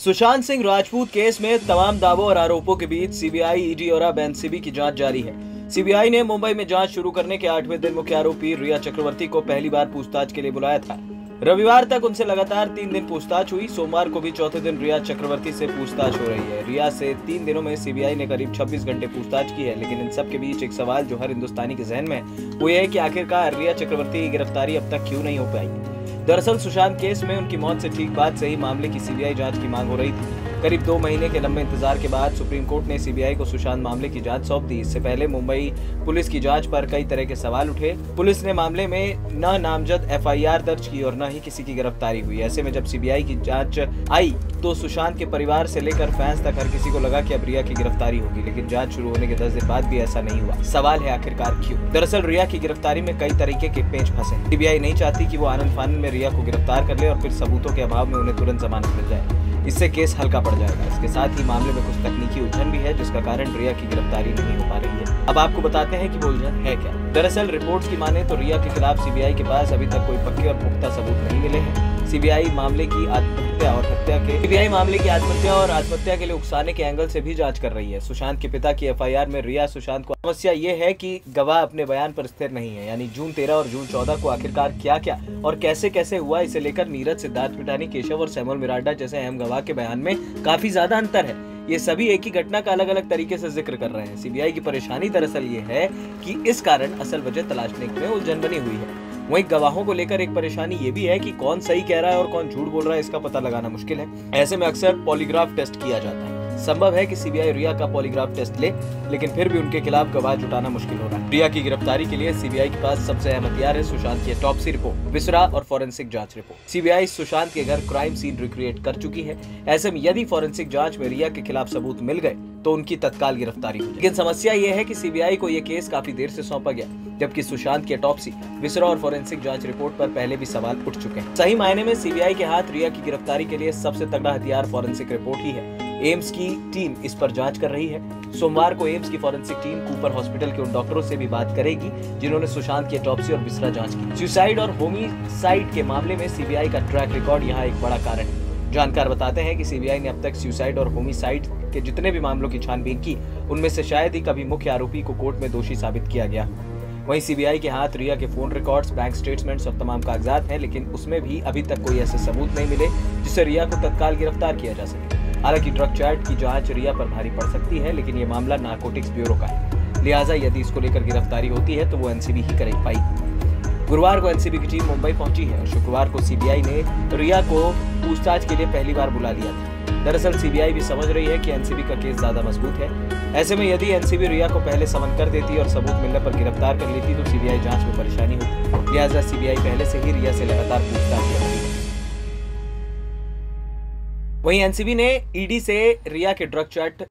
Sushant Singh Rajput case में तमाम दावों और आरोपों के बीच सीबीआई, ईडी और अब एनसीबी की जांच जारी है। सीबीआई ने मुंबई में जांच शुरू करने के 8वें दिन मुख्य आरोपी रिया चक्रवर्ती को पहली बार पूछताछ के लिए बुलाया था। रविवार तक उनसे लगातार 3 दिन पूछताछ हुई। सोमवार को भी चौथे दिन रिया चक्रवर्ती से पूछताछ हो रही है। रिया से 3 दिनों में सीबीआई ने करीब 26 घंटे पूछताछ की है, लेकिन इन सब के बीच एक सवाल जो हर हिंदुस्तानी के जहन में है वो ये है कि आखिरकार रिया चक्रवर्ती की गिरफ्तारी अब तक क्यों नहीं हो पाई। दरअसल सुशांत केस में उनकी मौत से ठीक बाद से ही मामले की सीबीआई जांच की मांग हो रही थी। करीब 2 महीने के लंबे इंतजार के बाद सुप्रीम कोर्ट ने सीबीआई को सुशांत मामले की जांच सौंप दी। इससे पहले मुंबई पुलिस की जांच पर कई तरह के सवाल उठे। पुलिस ने मामले में न नामजद एफआईआर दर्ज की और न ही किसी की गिरफ्तारी हुई। ऐसे में जब सीबीआई की जांच आई तो सुशांत के परिवार से लेकर फैंस तक हर किसी को लगा कि अब रिया की गिरफ्तारी होगी, लेकिन जांच शुरू होने के 10 दिन बाद भी ऐसा नहीं हुआ। सवाल है आखिरकार क्यों? दरअसल रिया की गिरफ्तारी में कई तरीके के पेंच फंसे। सीबीआई नहीं चाहती कि वो आनंद फानन में रिया को गिरफ्तार कर ले और फिर सबूतों के अभाव में उन्हें तुरंत जमानत मिल जाए। इससे केस हल्का पड़ जाएगा। इसके साथ ही मामले में कुछ तकनीकी उलझन भी है, जिसका कारण रिया की गिरफ्तारी नहीं हो पा रही है। अब आपको बताते हैं कि वो उलझन है क्या। दरअसल रिपोर्ट्स की माने तो रिया के खिलाफ सीबीआई के पास अभी तक कोई पक्के और पुख्ता सबूत नहीं मिले हैं। सीबीआई मामले की आत्महत्या और आत्महत्या के लिए उकसाने के एंगल से भी जांच कर रही है। सुशांत के पिता की एफआईआर में रिया सुशांत को समस्या ये है कि गवाह अपने बयान पर स्थिर नहीं है, यानी जून 13 और जून 14 को आखिरकार क्या क्या और कैसे कैसे हुआ, इसे लेकर नीरज, सिद्धार्थ पिटानी, केशव और सैमुअल मिरांडा जैसे अहम गवाह के बयान में काफी ज्यादा अंतर है। ये सभी एक ही घटना का अलग अलग तरीके से जिक्र कर रहे हैं। सीबीआई की परेशानी दरअसल ये है कि इस कारण असल वजह तलाशने में उलझन बनी हुई है। वहीं गवाहों को लेकर एक परेशानी ये भी है कि कौन सही कह रहा है और कौन झूठ बोल रहा है, इसका पता लगाना मुश्किल है। ऐसे में अक्सर पॉलीग्राफ टेस्ट किया जाता है। संभव है कि सीबीआई रिया का पॉलीग्राफ टेस्ट ले, लेकिन फिर भी उनके खिलाफ गवाह जुटाना मुश्किल हो रहा है। रिया की गिरफ्तारी के लिए सीबीआई के पास सबसे अहम हथियार है सुशांत की ऑटोप्सी रिपोर्ट, विसरा और फॉरेंसिक जांच रिपोर्ट। सीबीआई सुशांत के घर क्राइम सीन रिक्रिएट कर चुकी है। ऐसे में यदि फॉरेंसिक जांच में रिया के खिलाफ सबूत मिल गए तो उनकी तत्काल गिरफ्तारी हुई। लेकिन समस्या ये है कि सीबीआई को ये केस काफी देर से सौंपा गया, जबकि सुशांत की ऑटोप्सी, विसरा और फॉरेंसिक जांच रिपोर्ट पर पहले भी सवाल उठ चुके हैं। सही मायने में सीबीआई के हाथ रिया की गिरफ्तारी के लिए सबसे तगड़ा हथियार फॉरेंसिक रिपोर्ट ही है। एम्स की टीम इस पर जांच कर रही है। सोमवार को एम्स की फॉरेंसिक टीम कूपर हॉस्पिटल के उन डॉक्टरों से भी बात करेगी जिन्होंने सुशांत की ऑटोप्सी और विसरा जांच की। सुसाइड और होमिसाइड के मामले में सीबीआई का ट्रैक रिकॉर्ड यहाँ एक बड़ा कारण है। जानकार बताते हैं कि सीबीआई ने अब तक सुसाइड और होमिसाइड के जितने भी मामलों की छानबीन की, उनमें से शायद ही कभी मुख्य आरोपी को कोर्ट में दोषी साबित किया गया। वहीं सीबीआई के हाथ रिया के फोन रिकॉर्ड्स, बैंक स्टेटमेंट्स और तमाम कागजात हैं, लेकिन उसमें भी अभी तक कोई ऐसे सबूत नहीं मिले जिससे रिया को तत्काल गिरफ्तार किया जा सके। हालांकि ड्रग चैट की जांच रिया पर भारी पड़ सकती है, लेकिन ये मामला नारकोटिक्स ब्यूरो का है, लिहाजा यदि इसको लेकर गिरफ्तारी होती है तो वो एनसीबी ही कर पाएगी। गुरुवार को एनसीबी की टीम मुंबई पहुंची है और शुक्रवार को सीबीआई ने रिया को पूछताछ के लिए पहली बार बुला लिया था। दरअसल सीबीआई भी समझ रही है कि एनसीबी का केस ज्यादा मजबूत है। ऐसे में यदि एनसीबी रिया को पहले समन कर देती और सबूत मिलने पर गिरफ्तार कर लेती तो सीबीआई जांच में परेशानी होती। लिहाजा सीबीआई पहले से ही रिया से लगातार पूछताछ कर रही है। वहीं एनसीबी ने ईडी से रिया के ड्रग चैट